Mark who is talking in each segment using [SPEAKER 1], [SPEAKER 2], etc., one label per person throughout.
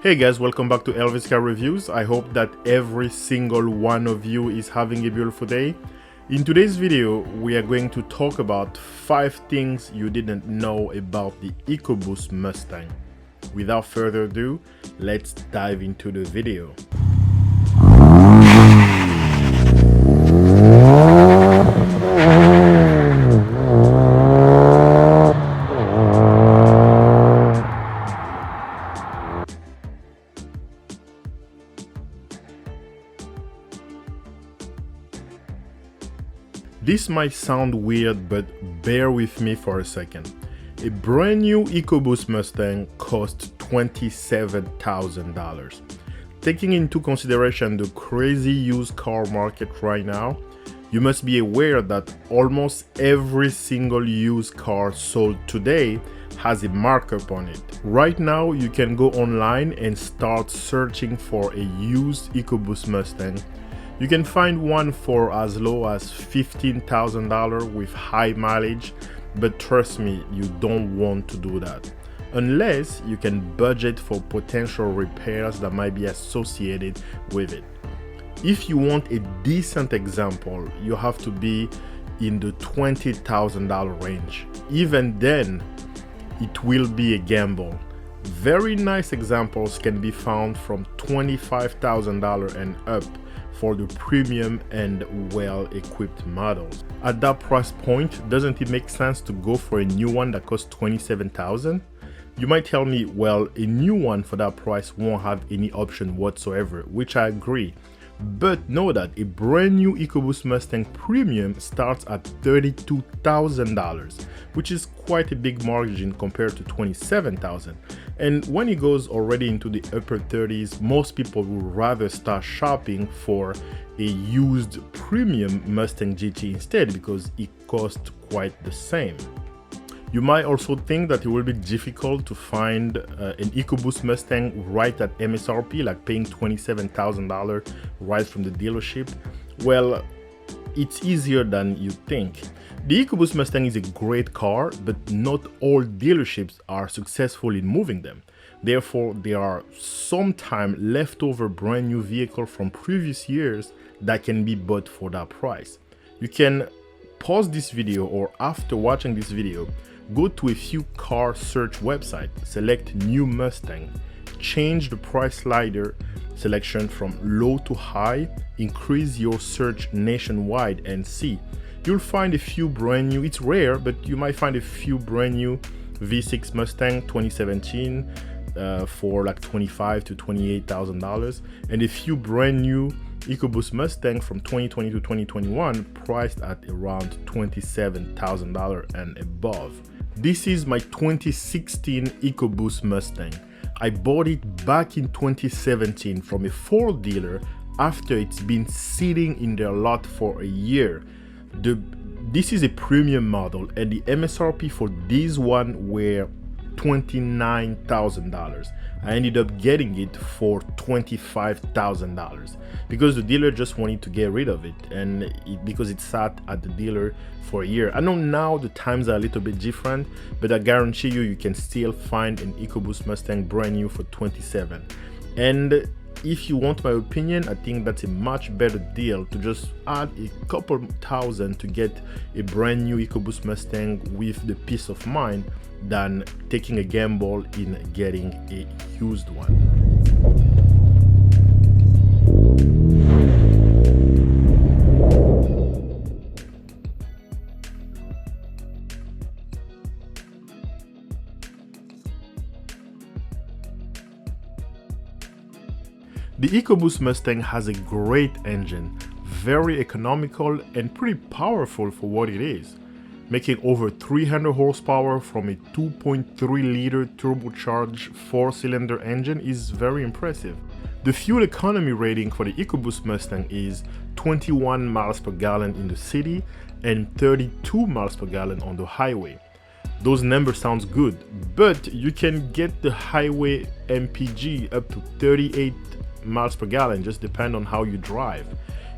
[SPEAKER 1] Hey guys, welcome back to Elvis Car Reviews. I hope that every single one of you is having a beautiful day. In today's video, we are going to talk about 5 things you didn't know about the Ecoboost Mustang. Without further ado, let's dive into the video. This might sound weird, but bear with me for a second. A brand new Ecoboost Mustang costs $27,000. Taking into consideration the crazy used car market right now, you must be aware that almost every single used car sold today has a markup on it. Right now, you can go online and start searching for a used Ecoboost Mustang. You can find one for as low as $15,000 with high mileage, but trust me, you don't want to do that. Unless you can budget for potential repairs that might be associated with it. If you want a decent example, you have to be in the $20,000 range. Even then, it will be a gamble. Very nice examples can be found from $25,000 and up for the premium and well-equipped models. At that price point, doesn't it make sense to go for a new one that costs $27,000? You might tell me, well, a new one for that price won't have any option whatsoever, which I agree. But know that a brand new Ecoboost Mustang Premium starts at $32,000, which is quite a big margin compared to $27,000. And when it goes already into the upper 30s, most people would rather start shopping for a used premium Mustang GT instead because it costs quite the same. You might also think that it will be difficult to find an Ecoboost Mustang right at MSRP, like paying $27,000 right from the dealership. Well, it's easier than you think. The Ecoboost Mustang is a great car, but not all dealerships are successful in moving them. Therefore, there are sometimes leftover brand new vehicles from previous years that can be bought for that price. You can pause this video, or after watching this video, go to a few car search websites, select new Mustang, change the price slider selection from low to high, increase your search nationwide and see. You'll find a few brand new, it's rare, but you might find a few brand new V6 Mustang 2017 for like $25,000 to $28,000, and a few brand new Ecoboost Mustang from 2020 to 2021 priced at around $27,000 and above. This is my 2016 Ecoboost Mustang. I bought it back in 2017 from a Ford dealer after it's been sitting in their lot for a year. This is a premium model and the MSRP for this one were $29,000. I ended up getting it for $25,000 because the dealer just wanted to get rid of it, and because it sat at the dealer for a year. I know now the times are a little bit different, but I guarantee you can still find an Ecoboost Mustang brand new for $27,000. And if you want my opinion, I think that's a much better deal to just add a couple thousand to get a brand new Ecoboost Mustang with the peace of mind than taking a gamble in getting a used one. The Ecoboost Mustang has a great engine, very economical and pretty powerful for what it is, making over 300 horsepower from a 2.3-liter turbocharged 4-cylinder engine is very impressive. The fuel economy rating for the Ecoboost Mustang is 21 miles per gallon in the city and 32 miles per gallon on the highway. Those numbers sounds good, but you can get the highway MPG up to 38 miles per gallon, just depend on how you drive.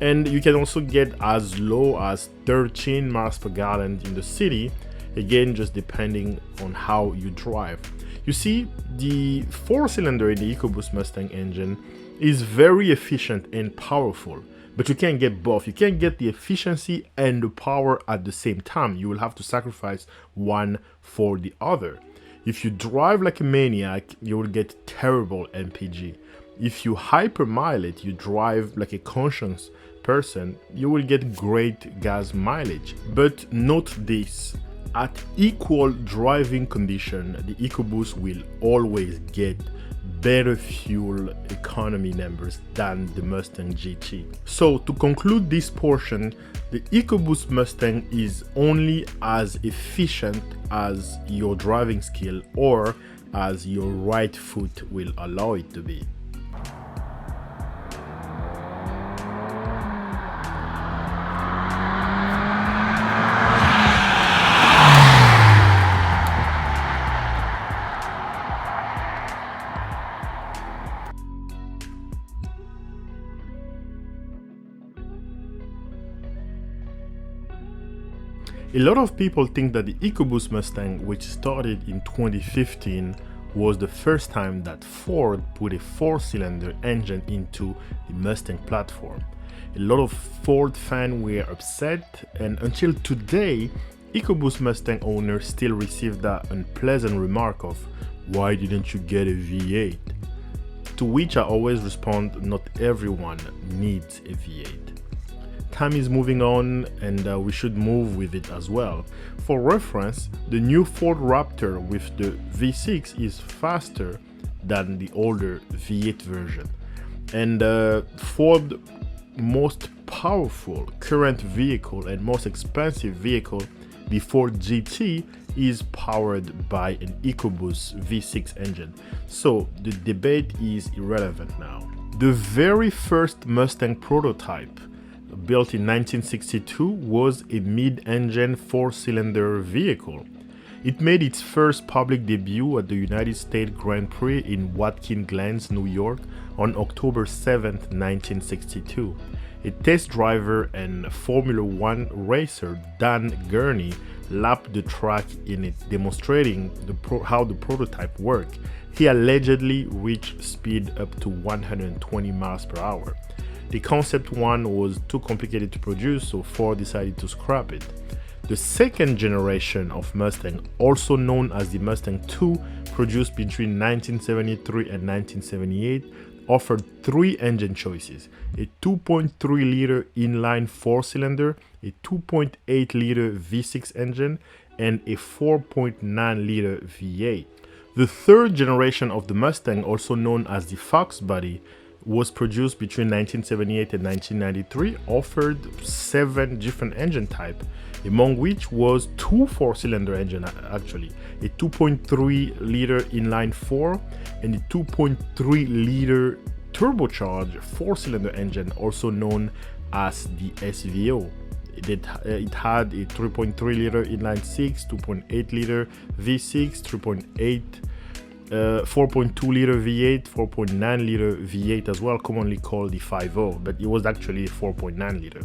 [SPEAKER 1] And you can also get as low as 13 miles per gallon in the city, again just depending on how you drive. You see, the 4-cylinder in the EcoBoost Mustang engine is very efficient and powerful, but you can't get both. You can't get the efficiency and the power at the same time. You will have to sacrifice one for the other. If you drive like a maniac, you will get terrible MPG. If you hypermile it, you drive like a conscious person, you will get great gas mileage. But note this, at equal driving condition, the EcoBoost will always get better fuel economy numbers than the Mustang GT. So to conclude this portion, the EcoBoost Mustang is only as efficient as your driving skill or as your right foot will allow it to be. A lot of people think that the EcoBoost Mustang, which started in 2015, was the first time that Ford put a 4-cylinder engine into the Mustang platform. A lot of Ford fans were upset, and until today, EcoBoost Mustang owners still receive that unpleasant remark of, "Why didn't you get a V8?" To which I always respond, not everyone needs a V8. Time is moving on, and we should move with it as well. For reference, the new Ford Raptor with the V6 is faster than the older V8 version. And Ford's most powerful current vehicle and most expensive vehicle, the Ford GT, is powered by an EcoBoost V6 engine. So the debate is irrelevant now. The very first Mustang prototype, built in 1962, was a mid-engine 4-cylinder vehicle. It made its first public debut at the United States Grand Prix in Watkins Glen, New York on October 7, 1962. A test driver and Formula One racer, Dan Gurney, lapped the track in it, demonstrating how the prototype worked. He allegedly reached speed up to 120 miles per hour. The concept one was too complicated to produce, so Ford decided to scrap it. The second generation of Mustang, also known as the Mustang II, produced between 1973 and 1978, offered three engine choices: a 2.3-liter inline 4-cylinder, a 2.8-liter V6 engine, and a 4.9-liter V8. The third generation of the Mustang, also known as the Fox Body, was produced between 1978 and 1993, offered 7 different engine types, among which was 2 4-cylinder engines actually, a 2.3-liter inline 4 and a 2.3-liter turbocharged 4-cylinder engine, also known as the SVO. It had a 3.3-liter inline 6, 2.8-liter V6, 4.2-liter V8, 4.9-liter V8 as well, commonly called the 5.0, but it was actually a 4.9-liter.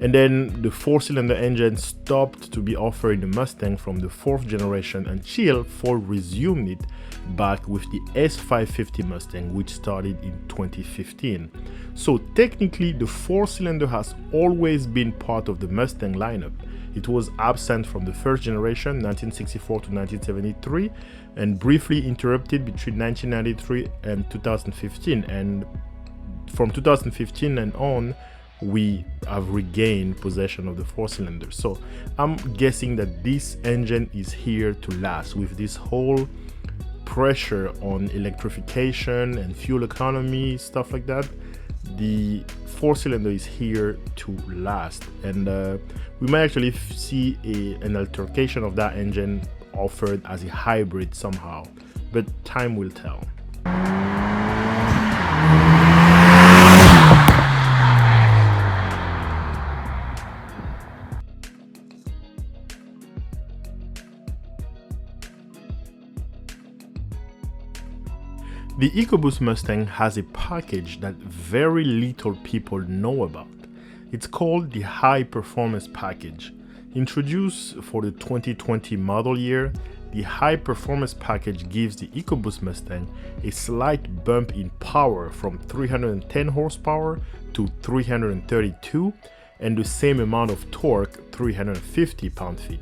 [SPEAKER 1] And then the 4-cylinder engine stopped to be offered in the Mustang from the 4th generation until Ford resumed it back with the S550 Mustang, which started in 2015. So technically, the 4-cylinder has always been part of the Mustang lineup. It was absent from the first generation, 1964 to 1973, and briefly interrupted between 1993 and 2015. And from 2015 and on, we have regained possession of the 4-cylinder. So I'm guessing that this engine is here to last. With this whole pressure on electrification and fuel economy, stuff like that, the 4-cylinder is here to last, and we might actually see an altercation of that engine offered as a hybrid somehow, but time will tell. The EcoBoost Mustang has a package that very little people know about. It's called the High Performance Package. Introduced for the 2020 model year, the high performance package gives the Ecoboost Mustang a slight bump in power from 310 horsepower to 332 and the same amount of torque, 350 pound-feet.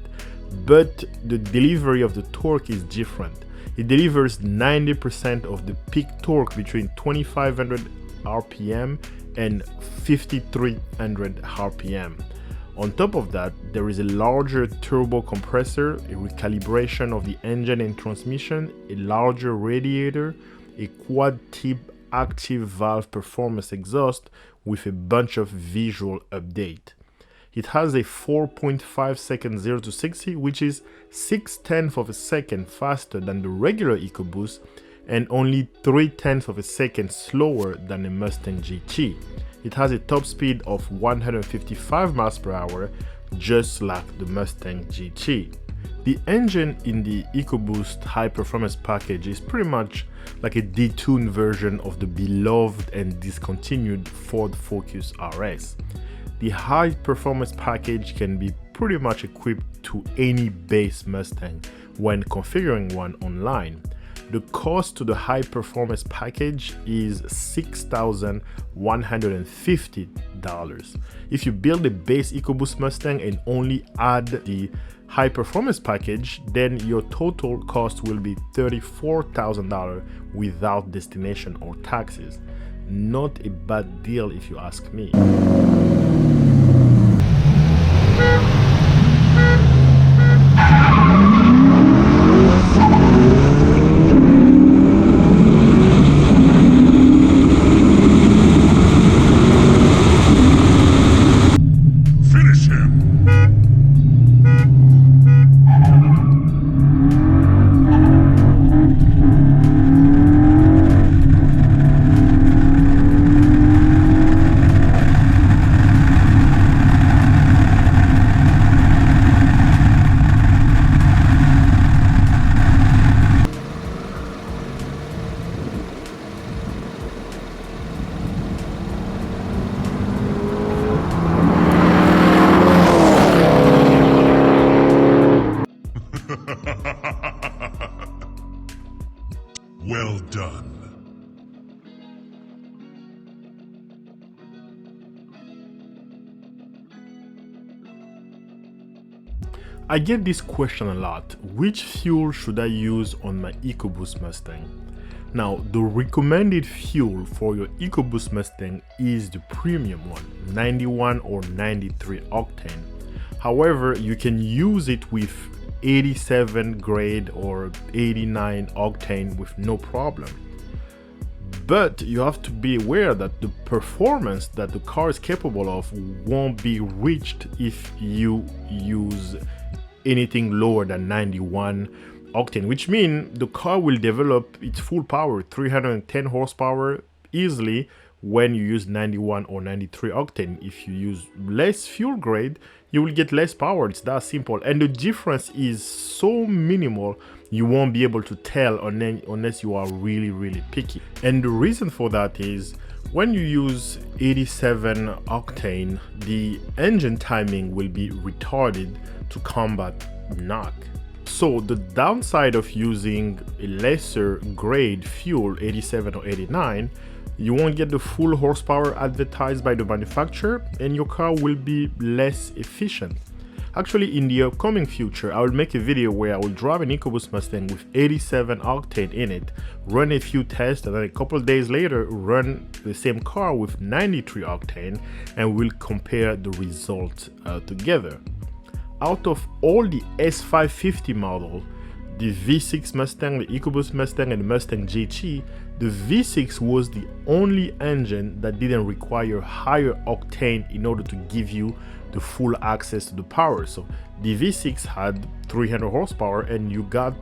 [SPEAKER 1] But the delivery of the torque is different. It delivers 90% of the peak torque between 2500 RPM and 5300 RPM. On top of that, there is a larger turbo compressor, a recalibration of the engine and transmission, a larger radiator, a quad-tip active valve performance exhaust with a bunch of visual update. It has a 4.5 second 0 to 60, which is 0.6 of a second faster than the regular Ecoboost and only 0.3 of a second slower than the Mustang GT. It has a top speed of 155 miles per hour, just like the Mustang GT. The engine in the Ecoboost high performance package is pretty much like a detuned version of the beloved and discontinued Ford Focus RS. The high performance package can be pretty much equipped to any base Mustang when configuring one online. The cost to the high performance package is $6,150. If you build a base Ecoboost Mustang and only add the high performance package, then your total cost will be $34,000 without destination or taxes. Not a bad deal if you ask me.
[SPEAKER 2] Well done.
[SPEAKER 1] I get this question a lot. Which fuel should I use on my Ecoboost Mustang? Now, the recommended fuel for your Ecoboost Mustang is the premium one, 91 or 93 octane. However, you can use it with 87 grade or 89 octane with no problem. But you have to be aware that the performance that the car is capable of won't be reached if you use anything lower than 91 octane, which means the car will develop its full power, 310 horsepower easily when you use 91 or 93 octane. If you use less fuel grade, you will get less power. It's that simple. And the difference is so minimal, you won't be able to tell unless you are really picky. And the reason for that is when you use 87 octane, the engine timing will be retarded to combat knock. So the downside of using a lesser grade fuel, 87 or 89, you won't get the full horsepower advertised by the manufacturer and your car will be less efficient. Actually, in the upcoming future, I will make a video where I will drive an Ecoboost Mustang with 87 octane in it, run a few tests, and then a couple of days later run the same car with 93 octane, and we'll compare the results together. Out of all the S550 model, the V6 Mustang, the Ecoboost Mustang, and the Mustang GT, the V6 was the only engine that didn't require higher octane in order to give you the full access to the power. So the V6 had 300 horsepower and you got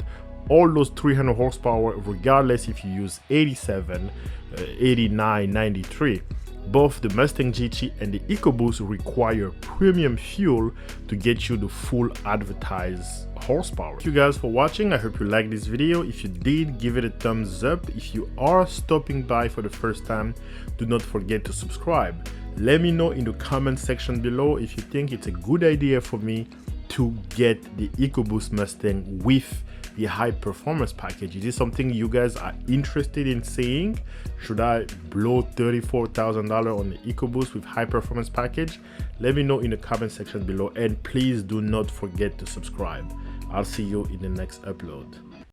[SPEAKER 1] all those 300 horsepower regardless if you use 87, 89, 93. Both the Mustang GT and the Ecoboost require premium fuel to get you the full advertised horsepower. Thank you guys for watching. I hope you liked this video. If you did, give it a thumbs up. If you are stopping by for the first time, do not forget to subscribe. Let me know in the comment section below if you think it's a good idea for me to get the Ecoboost Mustang with the high performance package. Is this something you guys are interested in seeing? Should I blow $34,000 on the Ecoboost with high performance package? Let me know in the comment section below, and please do not forget to subscribe. I'll see you in the next upload.